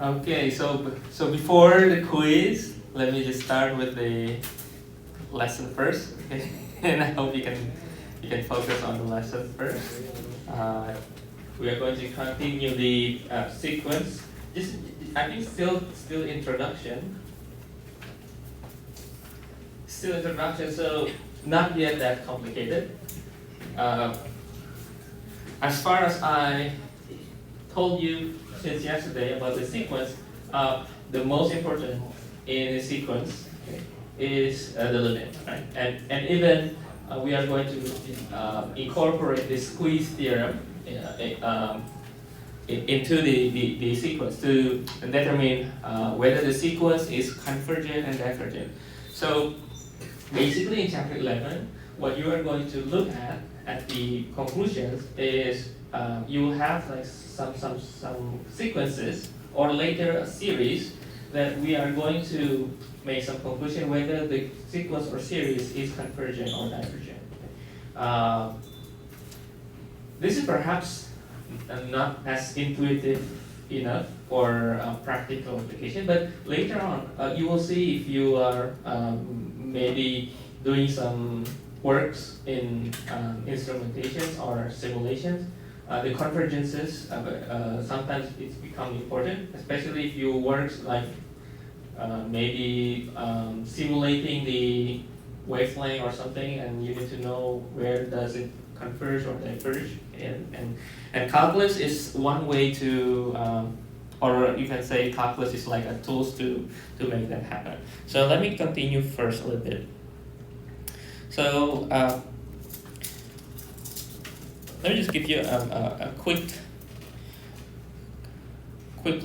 Okay, so before the quiz, let me just start with the lesson first. Okay, and I hope you can focus on the lesson first. We are going to continue the sequence. Just I think still introduction. Still introduction. So not yet that complicated. As far as I told you since yesterday about the sequence, the most important in the sequence is the limit, right? And even we are going to incorporate the squeeze theorem into the sequence to determine whether the sequence is convergent and divergent. So basically in chapter 11, what you are going to look at the conclusions is you will have like some sequences or later a series that we are going to make some conclusion whether the sequence or series is convergent or divergent. This is perhaps not as intuitive enough for practical application, but later on you will see if you are maybe doing some works in instrumentations or simulations. The convergences sometimes it's become important, especially if you work like maybe simulating the wavelength or something, and you need to know where does it converge or diverge. And calculus is one way to, or you can say calculus is like a tools to make that happen. So let me continue first a little bit. So let me just give you a quick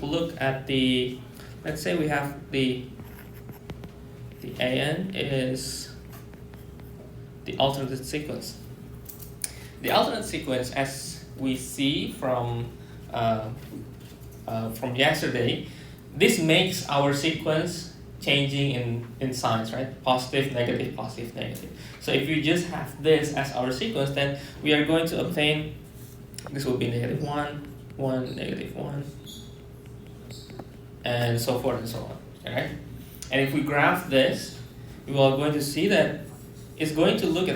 look at the, let's say we have the AN is the alternate sequence. The alternate sequence, as we see from yesterday, this makes our sequence changing in signs, right? Positive, negative, positive, negative. So if you just have this as our sequence, then we are going to obtain, this will be negative 1, 1, negative 1, and so forth and so on, right? And if we graph this, we are going to see that it's going to look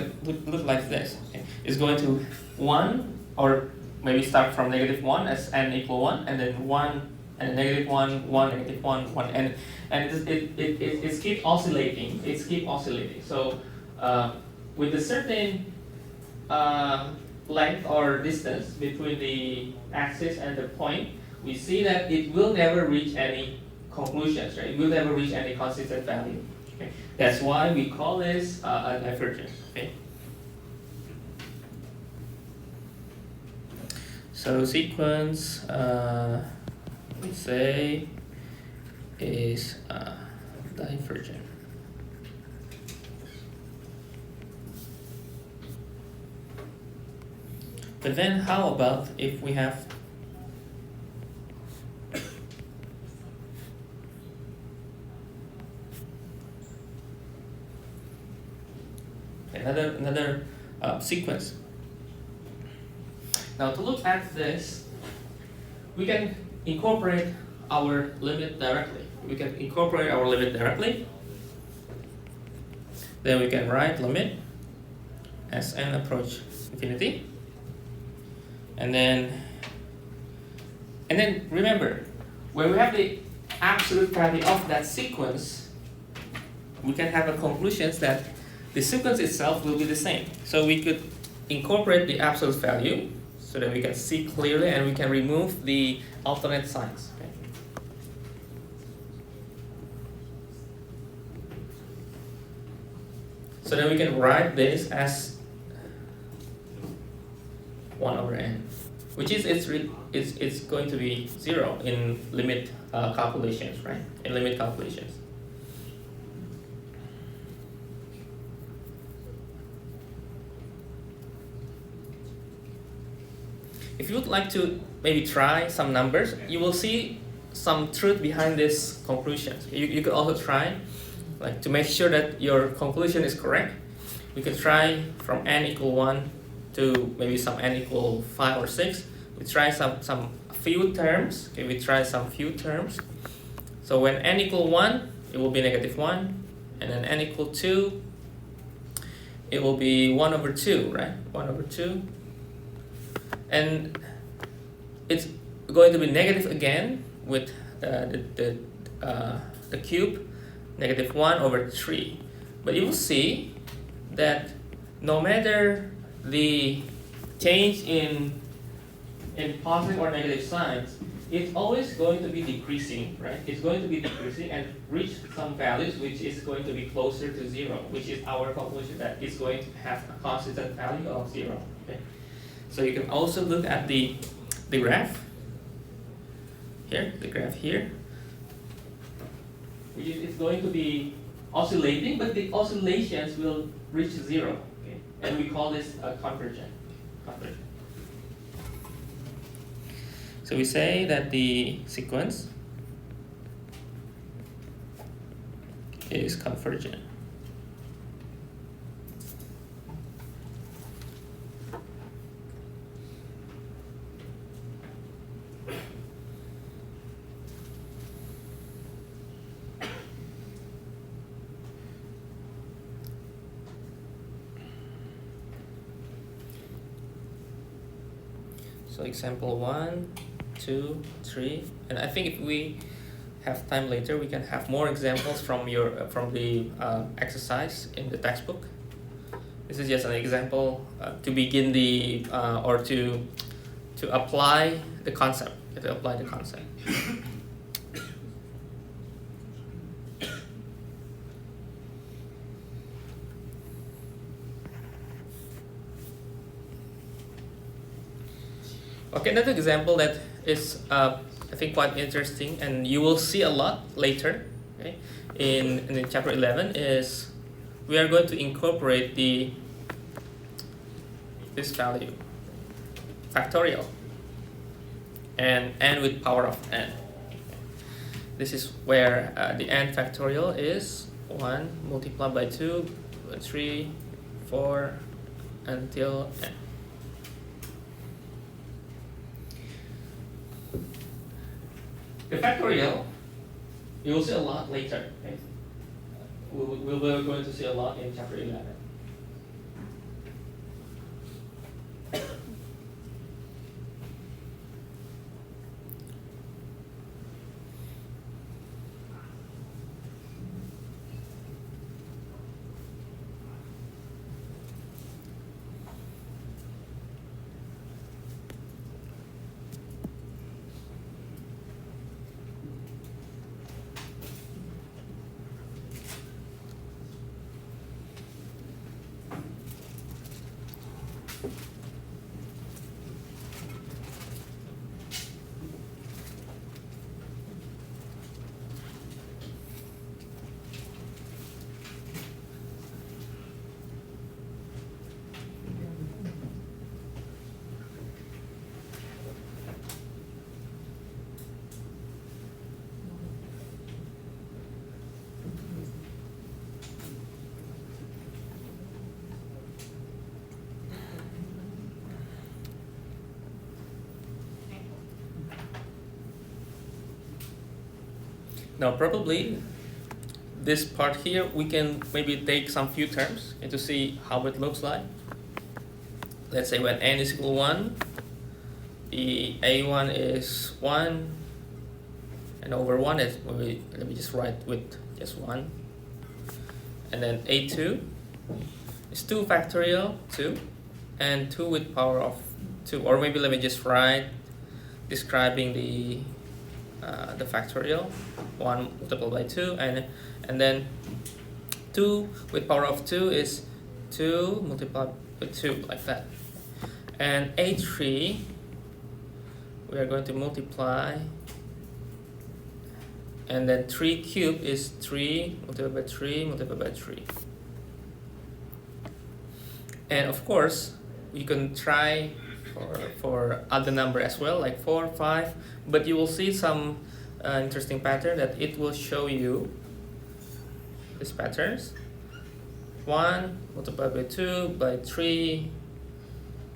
like this. Okay? It's going to 1, or maybe start from negative 1 as n equal 1, and then 1, and negative 1, 1, negative 1, 1, and it keeps oscillating. It keeps oscillating. So with a certain length or distance between the axis and the point, we see that it will never reach any conclusions, right? It will never reach any consistent value. Okay? That's why we call this a divergence. Okay? So sequence, we say, is divergent. But then how about if we have another sequence? Now to look at this, we can incorporate our limit directly. Then we can write limit as n approach infinity. And then remember, when we have the absolute value of that sequence, we can have a conclusion that the sequence itself will be the same. So we could incorporate the absolute value so that we can see clearly, and we can remove the alternate signs. Okay? So then we can write this as 1 over n, which is it's going to be 0 in limit calculations, right? In limit calculations. If you would like to maybe try some numbers, you will see some truth behind these conclusions. You could also try, like, to make sure that your conclusion is correct. We could try from n equal 1 to maybe some n equal 5 or 6. We try some few terms. Okay, we try some few terms. So when n equal 1, it will be -1, and then n equal 2, it will be 1 over 2, right? 1 over 2. And it's going to be negative again with the cube, -1 over 3. But you will see that no matter the change in positive or negative signs, it's always going to be decreasing, right? It's going to be decreasing and reach some values which is going to be closer to 0, which is our conclusion that it's going to have a constant value of 0. Okay? So you can also look at the graph here, which is going to be oscillating, but the oscillations will reach 0. Okay? And we call this a convergent. So we say that the sequence is convergent. So example 1, 2, 3, and I think if we have time later, we can have more examples from the exercise in the textbook. This is just an example to begin the or to apply the concept. Okay, another example that is I think quite interesting, and you will see a lot later, okay, in chapter 11, is we are going to incorporate this value, factorial, and n with power of n. This is where the n factorial is 1 multiplied by 2, 3, 4, until n. The factorial, you will see a lot later. Okay? We're going to see a lot in chapter 11. Now probably this part here we can maybe take some few terms and to see how it looks like. Let's say when n is equal to 1, the a1 is 1, and over 1 is, let me just write with just 1, and then a2 is 2 factorial 2, and 2 with power of 2, or maybe let me just write describing the factorial, 1 multiplied by 2, and then 2 with power of 2 is 2 multiplied by 2, like that. And a3 we are going to multiply, and then 3 cubed is 3 multiplied by 3 multiplied by 3. And of course you can try for other number as well, like 4, 5, but you will see some interesting pattern that it will show you these patterns. 1 multiplied by 2 by 3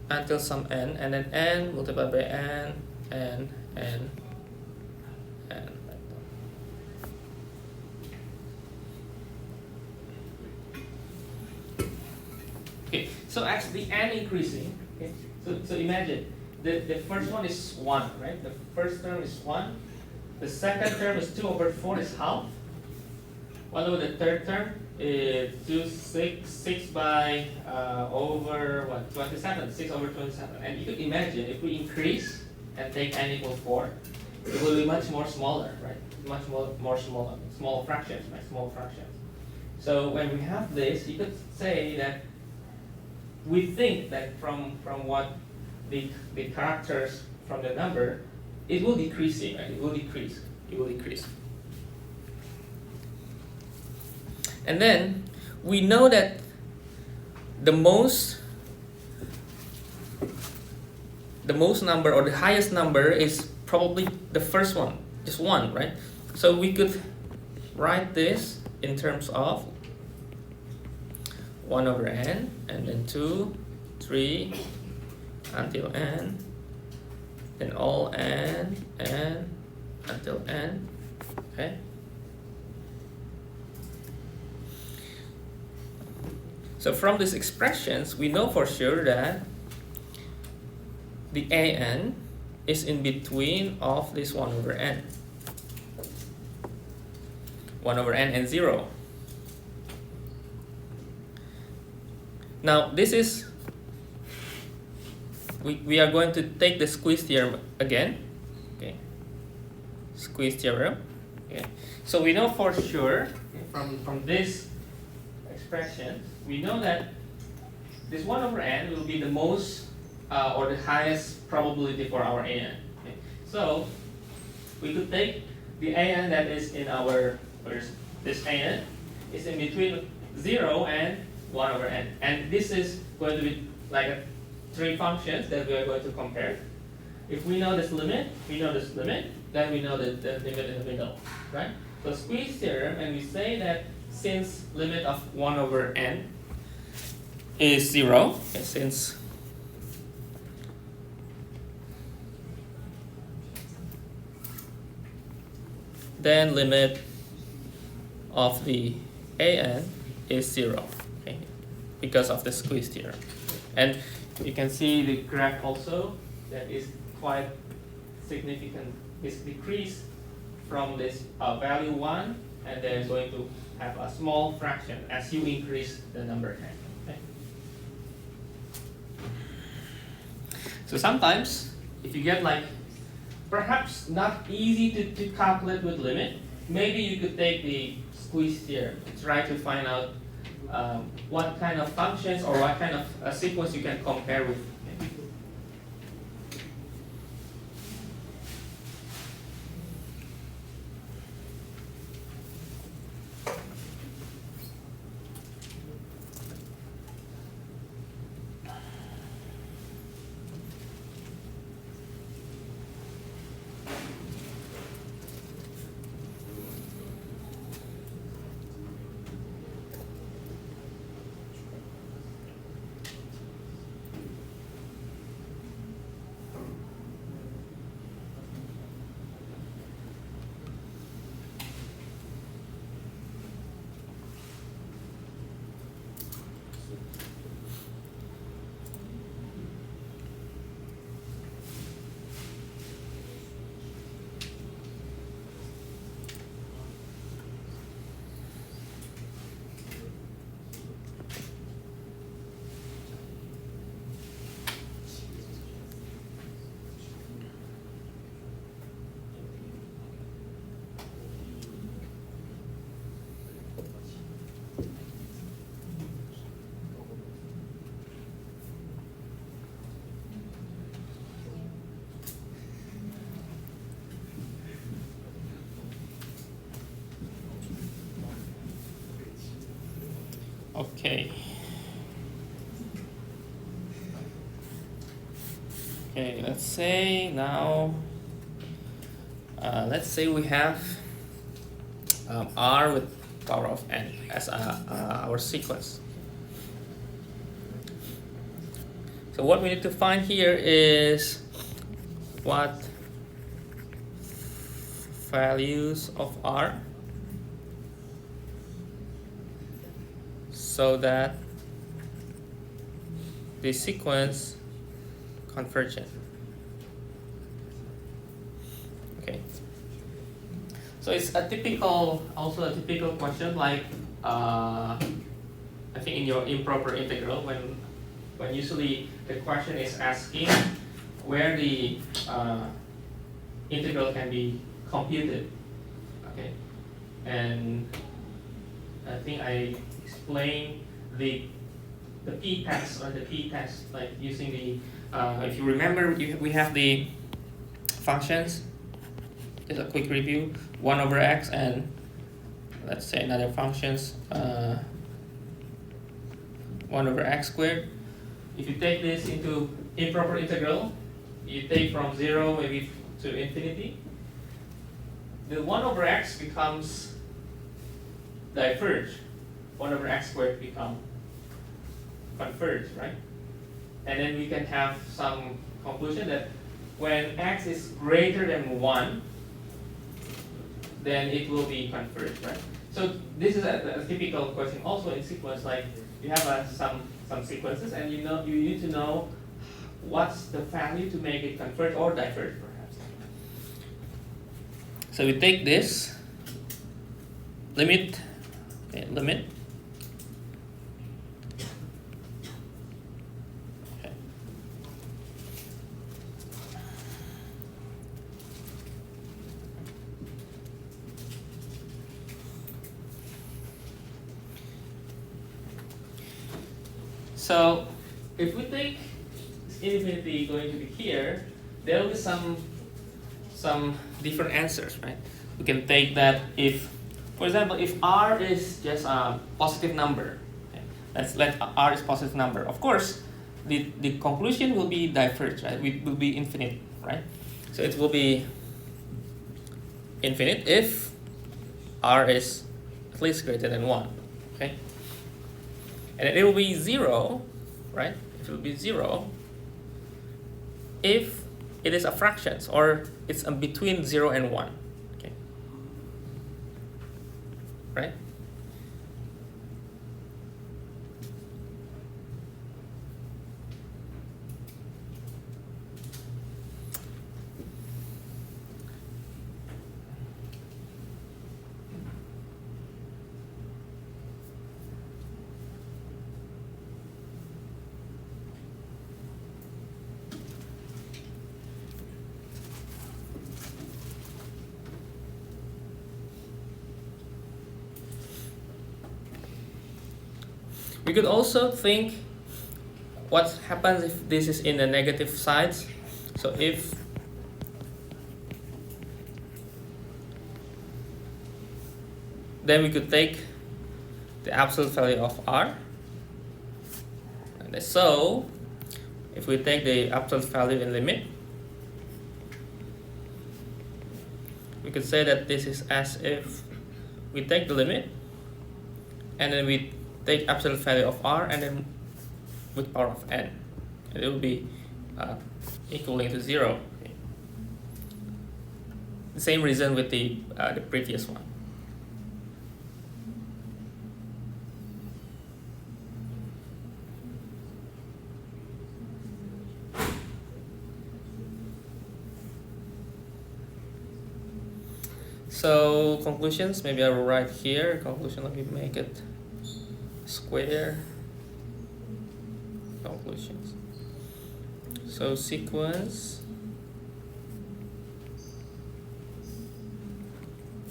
until some n, and then n multiplied by n, n, n, n. Okay, so as the n increasing, okay, so imagine the first one is 1, right? The first term is 1. The second term is 2 over 4 is half. What about the third term? Is 6 by over what? 27, 6 over 27. And you could imagine if we increase and take n equals 4, it will be much more smaller, right? Much more small fractions, right? Small fractions. So when we have this, you could say that we think that from what the characters from the number, it will decrease, right? It will decrease. It will decrease. And then we know that the most number or the highest number is probably the first one, just 1, right? So we could write this in terms of 1 over n, and then 2, 3, until n, then all n, until n, okay? So from these expressions, we know for sure that the an is in between of this 1 over n. 1 over n and 0. Now this is, we are going to take the squeeze theorem again. Okay, squeeze theorem. Okay, so we know for sure, okay, from this expression, we know that this 1 over n will be the most or the highest probability for our an. Okay, so we could take the an that is in our, this an is in between 0 and 1 over n, and this is going to be like 3 functions that we are going to compare. If we know this limit, then we know the limit in the middle, right? So squeeze theorem, and we say that since limit of 1 over n is 0, okay, since then limit of the an is 0, okay, because of the squeeze theorem. And you can see the graph also that is quite significant. It's decreased from this value 1, and then it's going to have a small fraction as you increase the number n. Okay? So sometimes, if you get like, perhaps not easy to calculate with limit, maybe you could take the squeeze theorem and try to find out what kind of functions or what kind of sequence you can compare with. Okay. Okay, let's say now, let's say we have r with power of n as our sequence. So what we need to find here is what values of R so that the sequence convergent. Okay. So it's a typical, also a typical question like I think in your improper integral when usually the question is asking where the integral can be computed. Okay, and I think I explained the p-test or the p-test like using the if you remember we have the functions. Just a quick review: 1 over x and let's say another functions 1 over x squared. If you take this into improper integral, you take from 0 maybe to infinity, the 1 over x becomes diverge. 1 over x squared become converge, right? And then we can have some conclusion that when x is greater than 1, then it will be converged, right? So this is a typical question also in sequence, like you have some sequences and you need to know what's the value to make it converge or diverge perhaps. So we take this limit, okay, limit. Okay. So if we take infinity going to be here, there will be some different answers, right? We can take that if, for example, if r is just a positive number, okay, let's let r is positive number. Of course, the conclusion will be diverged, right? It will be infinite, right? So it will be infinite if r is at least greater than 1, okay? And it will be 0, right? It will be 0 if it is a fractions or it's between 0 and 1, okay? Right? We could also think what happens if this is in the negative sides. So if then we could take the absolute value of r. And so if we take the absolute value in limit, we could say that this is as if we take the limit and then we take absolute value of r and then with power of n, and it will be equaling to 0. Okay. The same reason with the previous one. So conclusions, maybe I will write here conclusion. Let me make it square. Conclusions. So sequence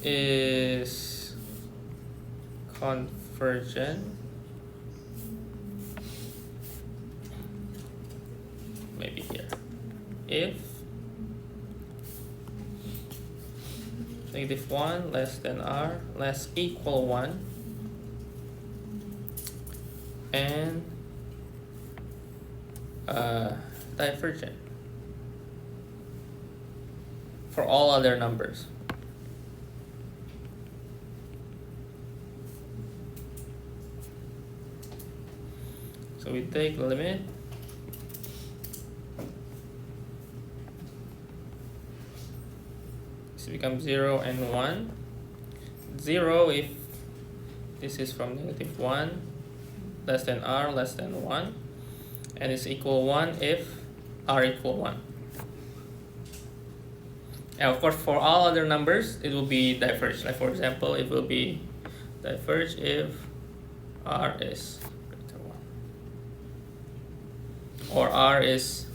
is convergent maybe here if -1 less than r less equal 1 and divergent for all other numbers. So we take the limit this becomes 0 and 1. 0 if this is from -1, less than r, less than 1, and it's equal 1 if r equal 1. And of course, for all other numbers, it will be diverged. Like for example, it will be diverged if r is greater 1, or r is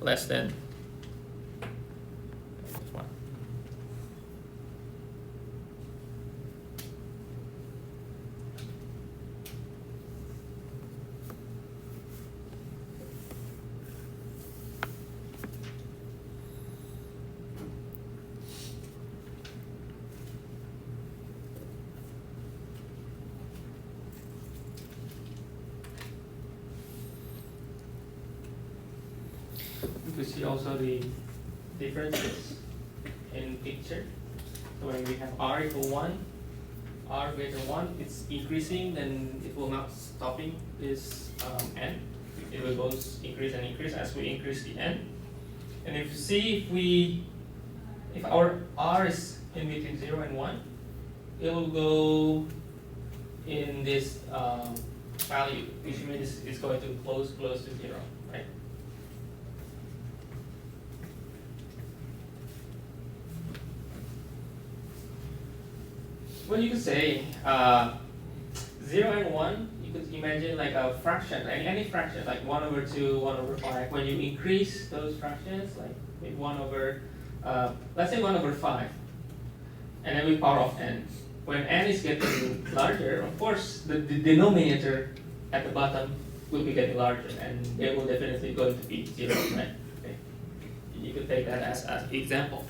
less than 1. You can see also the differences in picture. So when we have r equal 1, r greater 1, it's increasing, then it will not stopping this n. It will go increase and increase as we increase the n. And if you see, if our r is in between 0 and 1, it will go in this value, which means it's going to close to 0, right? Well, you could say 0 and 1, you could imagine like a fraction, any fraction, like 1 over 2, 1 over 5. When you increase those fractions, like maybe 1 over, let's say 1 over 5, and then we power of n. When n is getting larger, of course, the denominator at the bottom will be getting larger, and it will definitely going to be 0, right? Okay. You could take that as an example.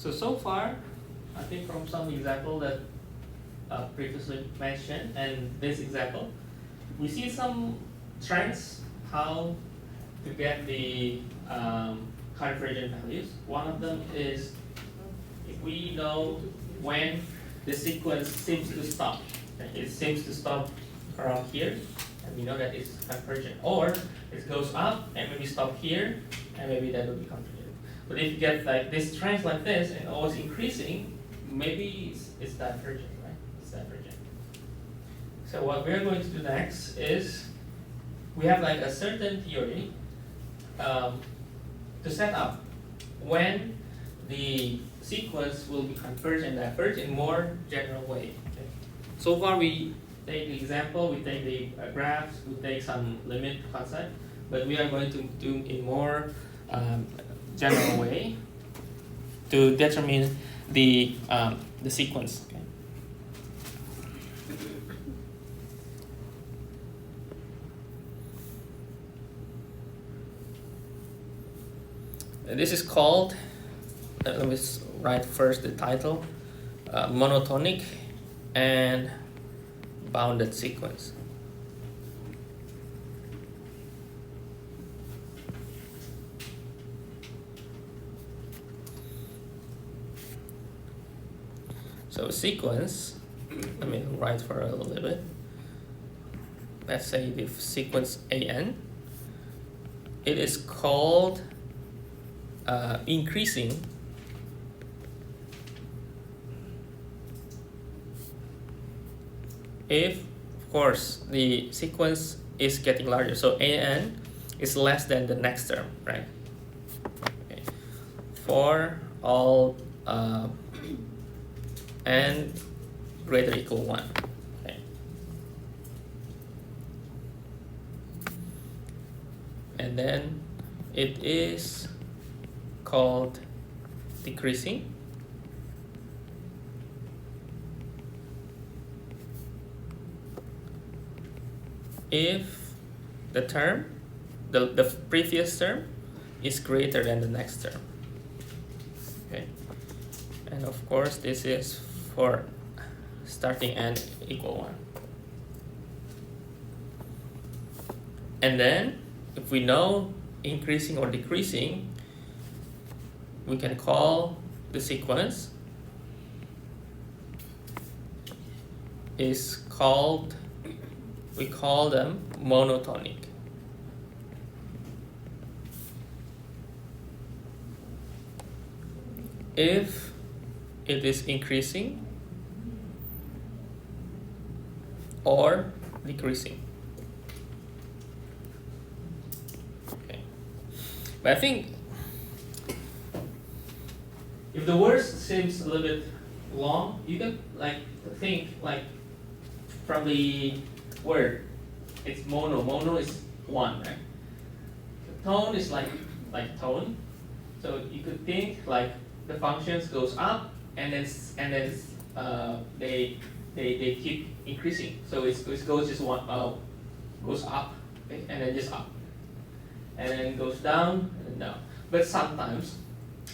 So far, I think from some example that previously mentioned and this example, we see some trends how to get the convergent values. One of them is if we know when the sequence seems to stop. It seems to stop around here, and we know that it's convergent. Or it goes up and maybe stop here, and maybe that will be convergent. But if you get like this trend like this and always increasing, maybe it's divergent, right? It's divergent. So what we're going to do next is we have like a certain theory to set up when the sequence will be converged and diverged in more general way. Okay? So far we take the example, we take the graphs, we take some limit concept, but we are going to do in more general way to determine the sequence. Okay? This is called, let me write first the title, monotonic and bounded sequence. So sequence, let me write for a little bit. Let's say the sequence AN, it is called increasing if, of course, the sequence is getting larger. So AN is less than the next term, right? Okay. For all n greater or equal 1. Okay. And then it is called decreasing if the term, the previous term is greater than the next term. Okay. And of course this is for starting n equal 1. And then if we know increasing or decreasing, we can call the sequence is called, we call them monotonic. If it is increasing or decreasing. Okay. But I think if the word seems a little bit long, you can think from the word, it's mono. Mono is 1, right? The tone is like tone. So you could think like the functions goes up and then they keep increasing. So it goes just one goes up, okay, and then just up, and then goes down and down. But sometimes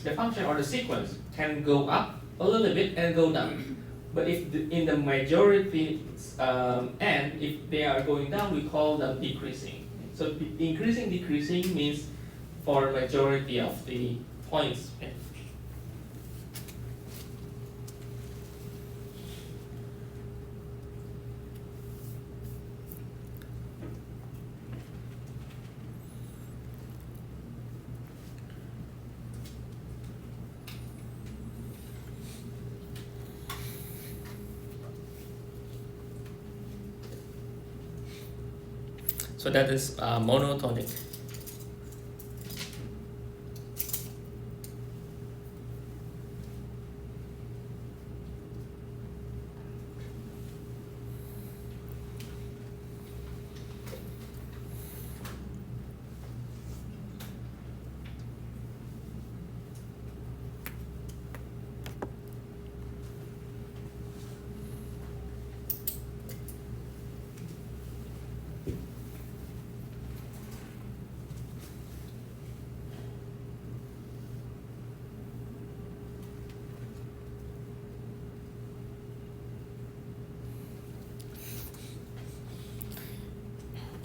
the function or the sequence can go up a little bit and go down. But if in the majority n, if they are going down, we call them decreasing. So increasing, decreasing means for majority of the points. Okay. So that is monotonic.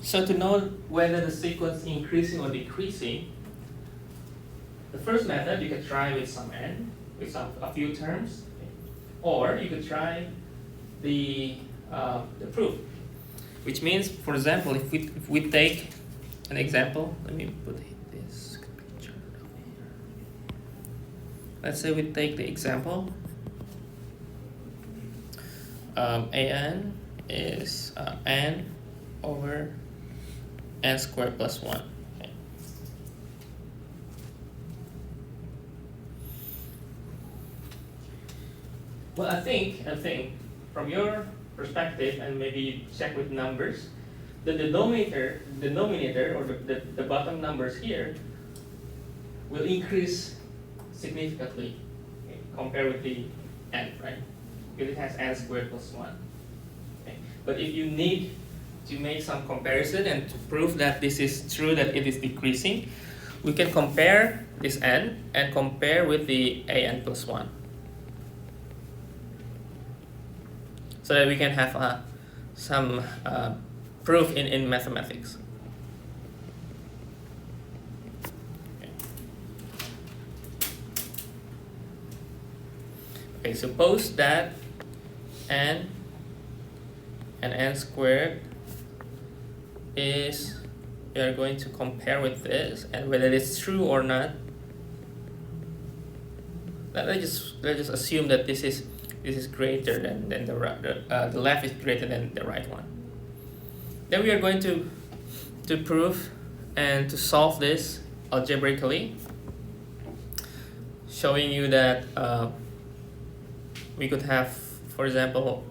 So to know whether the sequence is increasing or decreasing, the first method you could try with some n, with a few terms, okay. Or you could try the proof, which means, for example, if we take an example, let me put this picture down here. Let's say we take the example, an is n over n squared plus 1. Okay. Well, I think from your perspective, and maybe you check with numbers, the denominator or the bottom numbers here will increase significantly, okay, compared with the n, right? Because it has n squared plus 1. Okay. But if you need to make some comparison and to prove that this is true, that it is decreasing, we can compare this n and compare with the an plus 1. So that we can have some proof in mathematics. Okay, suppose that n, and n squared is, we are going to compare with this and whether it's true or not. Let's just assume that this is greater than the left is greater than the right one. Then we are going to prove and to solve this algebraically, showing you that we could have, for example,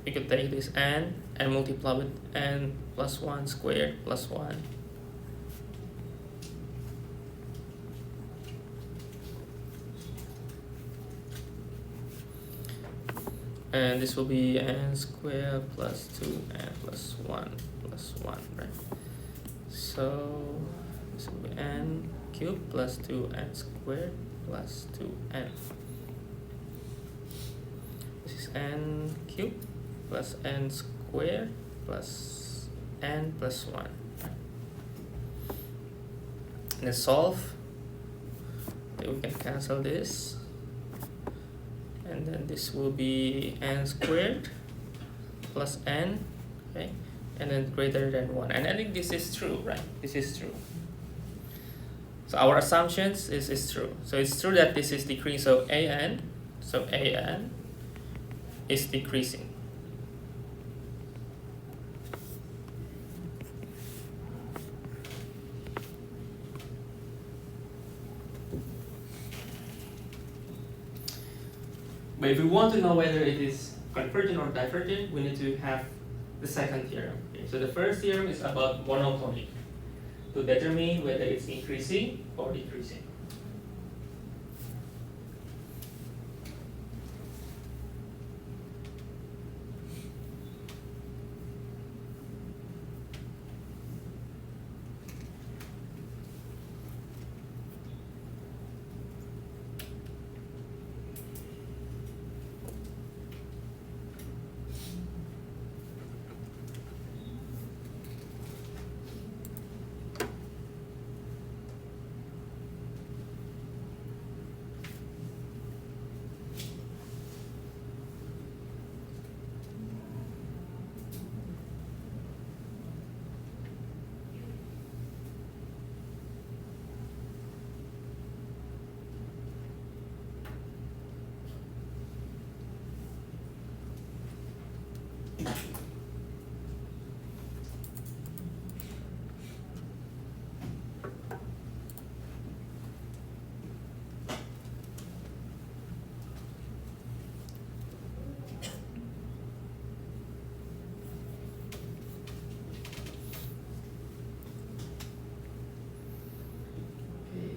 we could take this n and multiply with n plus 1 squared plus 1. And this will be n squared plus 2n plus 1 plus 1, right? So this will be n cubed plus 2n squared plus 2n. This is n cubed plus n squared plus n plus 1. And then solve. Then we can cancel this. And then this will be n squared plus n, okay, and then greater than 1. And I think this is true, right? This is true. So our assumptions is true. So it's true that this is decreasing. So an is decreasing. But if we want to know whether it is convergent or divergent, we need to have the second theorem. Okay, so the first theorem is about monotonic, to determine whether it's increasing or decreasing.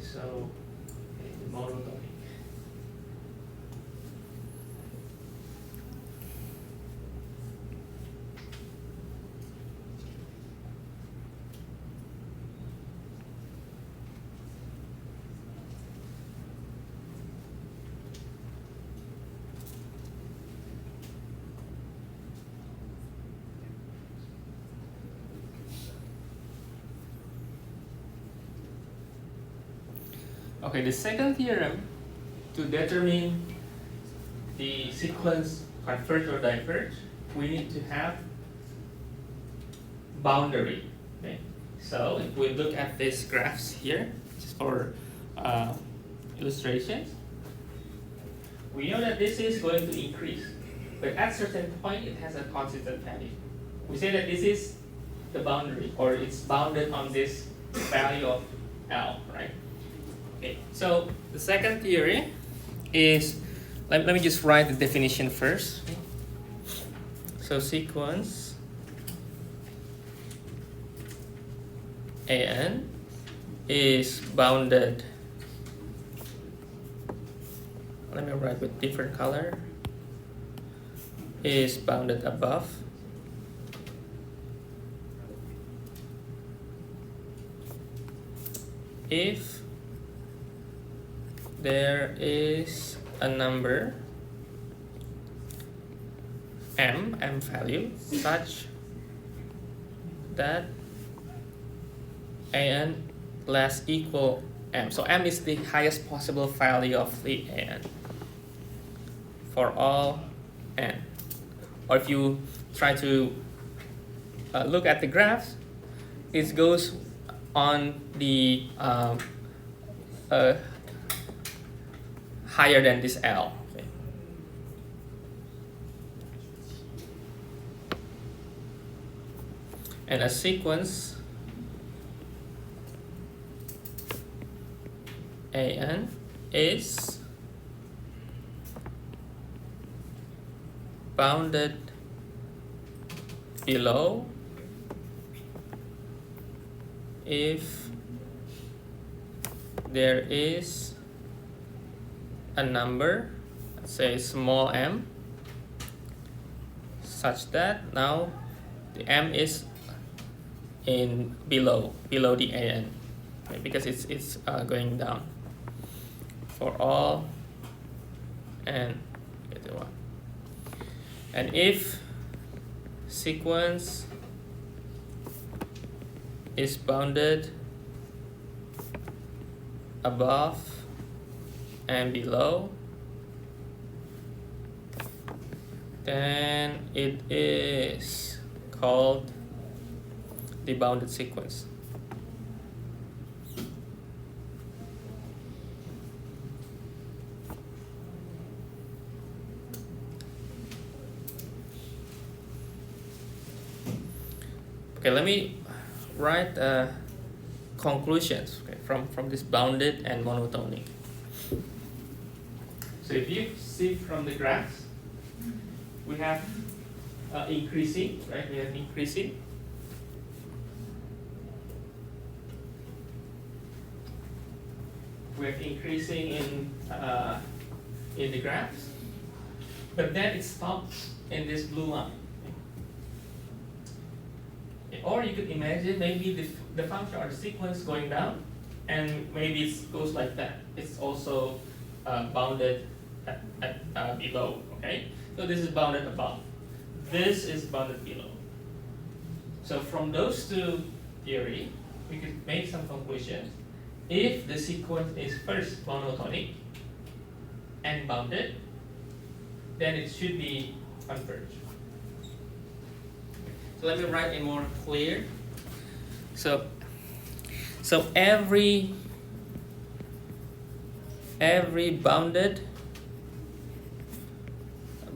So monotonic. Okay, the second theorem, to determine the sequence converge or diverge, we need to have boundary. Okay, so if we look at these graphs here, just for illustrations, we know that this is going to increase, but at a certain point it has a constant value. We say that this is the boundary, or it's bounded on this value of L, right? Okay, so the second theory is, let me just write the definition first. So sequence AN is bounded, let me write with different color, is bounded above if there is a number m value such that an less equal m. So m is the highest possible value of the an for all n. or if you try to look at the graphs, it goes on the higher than this L. Okay. And a sequence AN is bounded below if there is a number, let's say small m, such that now the m is in below the AN, right? Because it's going down for all n greater than 1. And if sequence is bounded above and below, then it is called the bounded sequence. Okay, let me write conclusions, okay, from this bounded and monotonic. So if you see from the graphs, we have increasing, right? We have increasing. We have increasing in the graphs, but then it stops in this blue line. Or you could imagine maybe the function or the sequence going down, and maybe it goes like that. It's also bounded at below. Okay, so this is bounded above. This is bounded below. So from those two theories, we could make some conclusions. If the sequence is first monotonic and bounded, then it should be converged. So let me write it more clear. So every bounded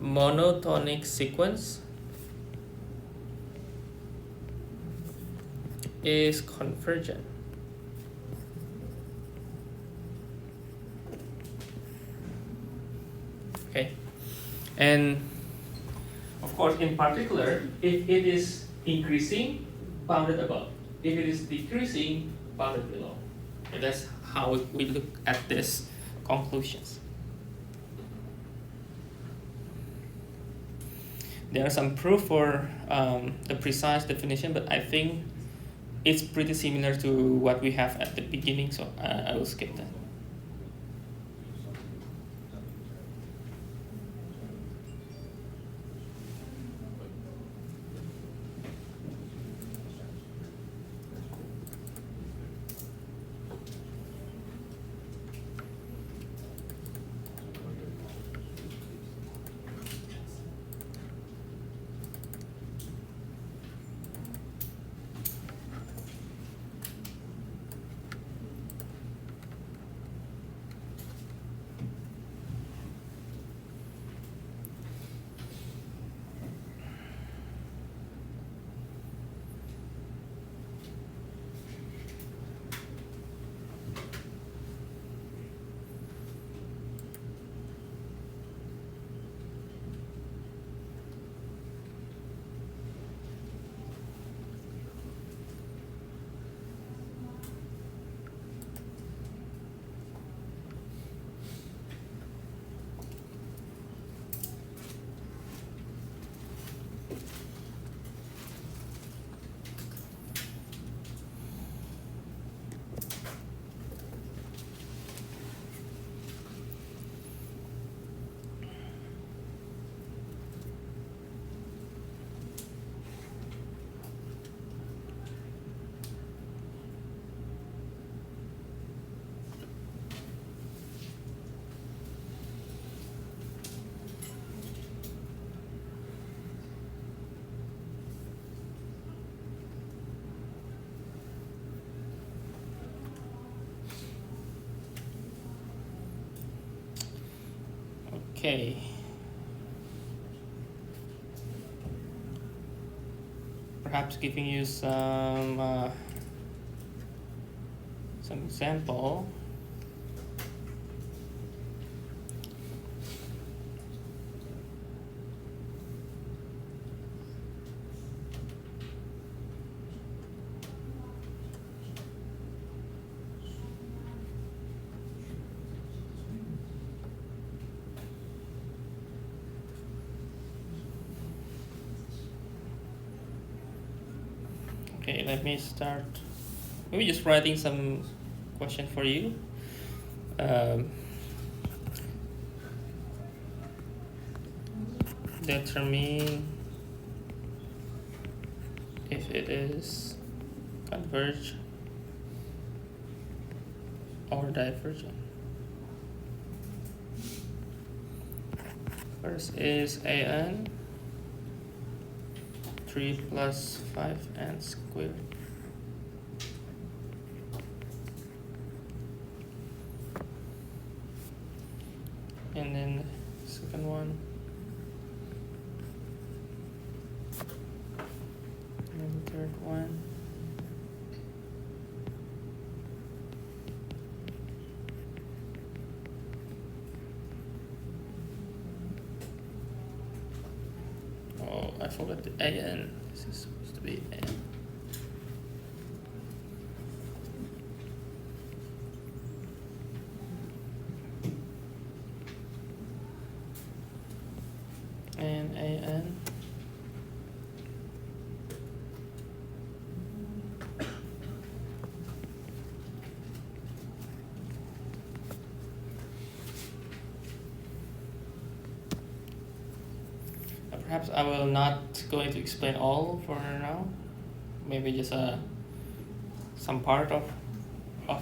monotonic sequence is convergent. Okay, and of course, in particular, if it is increasing, bounded above. If it is decreasing, bounded below. And that's how we look at these conclusions. There are some proof for the precise definition, but I think it's pretty similar to what we have at the beginning, so I will skip that. Okay. Perhaps giving you some example. Okay, let me start. Maybe just writing some question for you. Determine if it is converged or divergent. First is an 3 plus 5n squared. And then second one. And the third one. Oh, I forgot the an. This is supposed to be an. And an. Perhaps I will not going to explain all for now. Maybe just some part of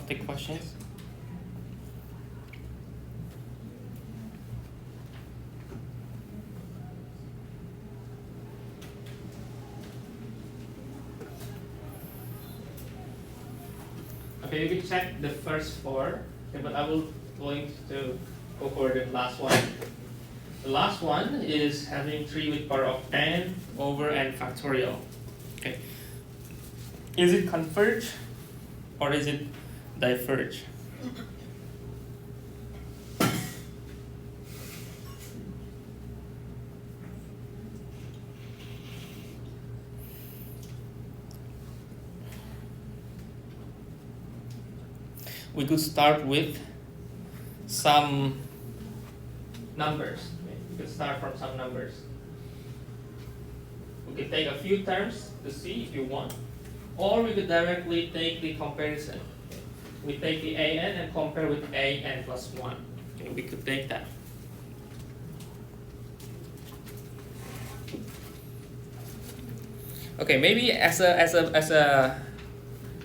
the questions. Okay, you can check the first four, okay, but I will going to go for the last one. The last one is having 3 with power of n over n factorial. Okay. Is it converge or is it diverge? We could start with some numbers. We could start from some numbers. We could take a few terms to see if you want, or we could directly take the comparison. We take the an and compare with an plus 1. Okay, we could take that. Okay, maybe as a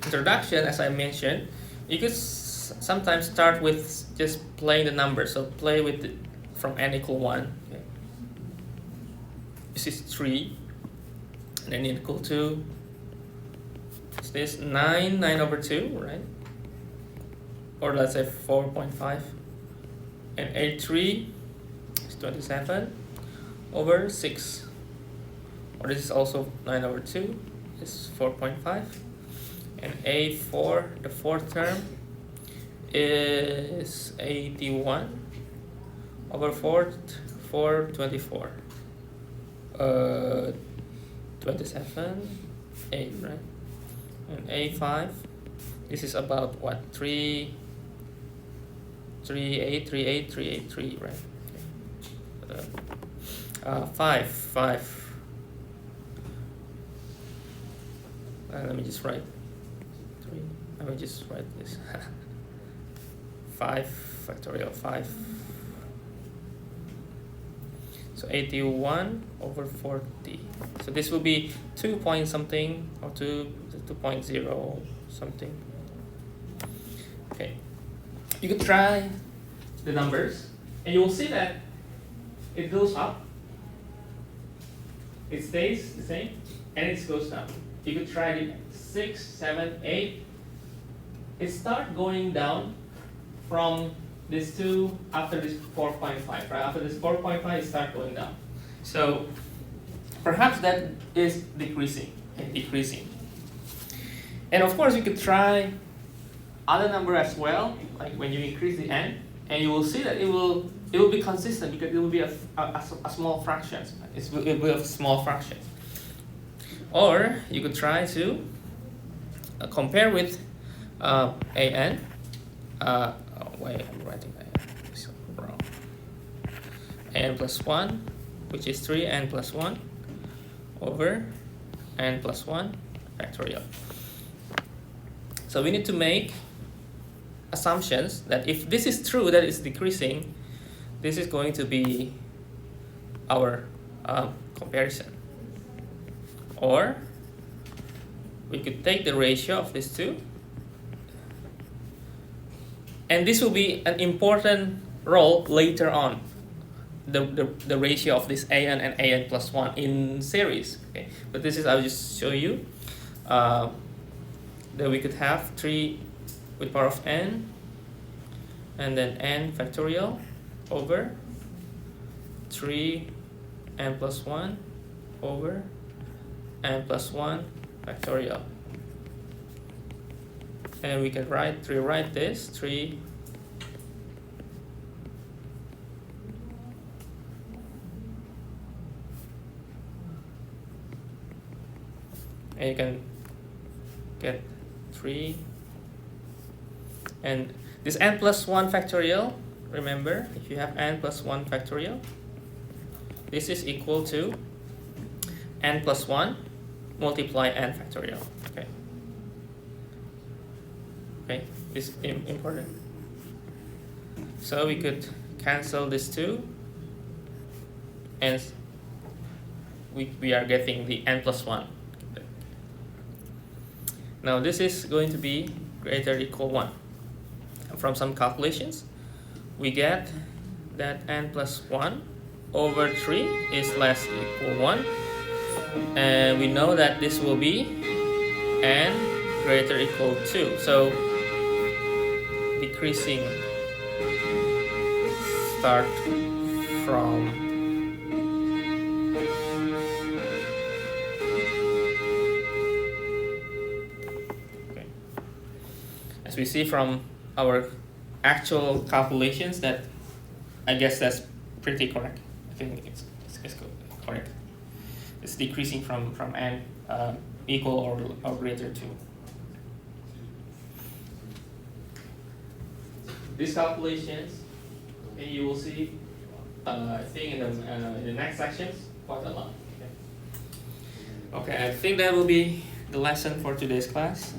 introduction, as I mentioned, you could sometimes start with just playing the numbers. So play with the, from n equal 1. Okay. This is 3, and then equal to is this 9 over 2, right? Or let's say 4.5, and a3 is 27 over 6. Or this is also 9 over 2 is 4.5, and a4, the fourth term, is 81 over 424. 27, 8, right? And a5, this is about what? 3, 3, 8, 3, 8, 3, 8, 3, right? Okay. 5. Let me just write 3. Let me just write this. 5 factorial 5. So 81 over 40. So this will be 2 point something or 2.0 something. Okay. You could try the numbers and you will see that it goes up. It stays the same and it goes down. You could try it 6, 7, 8. It starts going down from these two after this 4.5, right? After this 4.5, it starts going down. So perhaps that is decreasing, okay, decreasing. And of course, you could try other number as well, like when you increase the n, and you will see that it will be consistent because it will be a small fraction. It will be a small fraction. Or you could try to compare with an. Wait, I'm writing that. It's wrong. N plus 1, which is 3n plus 1 over n plus 1 factorial. So we need to make assumptions that if this is true, that it's decreasing, this is going to be our comparison. Or we could take the ratio of these two, and this will be an important role later on, the ratio of this an and an plus 1 in series. Okay, but this is, I'll just show you that we could have 3 with power of n and then n factorial over 3n plus 1 over n plus 1 factorial. And we can rewrite this 3 and you can get 3, and this n plus 1 factorial, remember, if you have n plus 1 factorial, this is equal to n plus 1 multiply n factorial. Okay, okay, this is important. So we could cancel this 2, and we are getting the n plus 1. Now this is going to be greater or equal 1. From some calculations, we get that n plus 1 over 3 is less or equal 1. And we know that this will be n greater or equal 2. So decreasing start from as we see from our actual calculations, that I guess that's pretty correct. I think it's correct. It's decreasing from n equal or greater to. These calculations, okay, you will see, I think in the next sections quite a lot. Okay, I think that will be the lesson for today's class.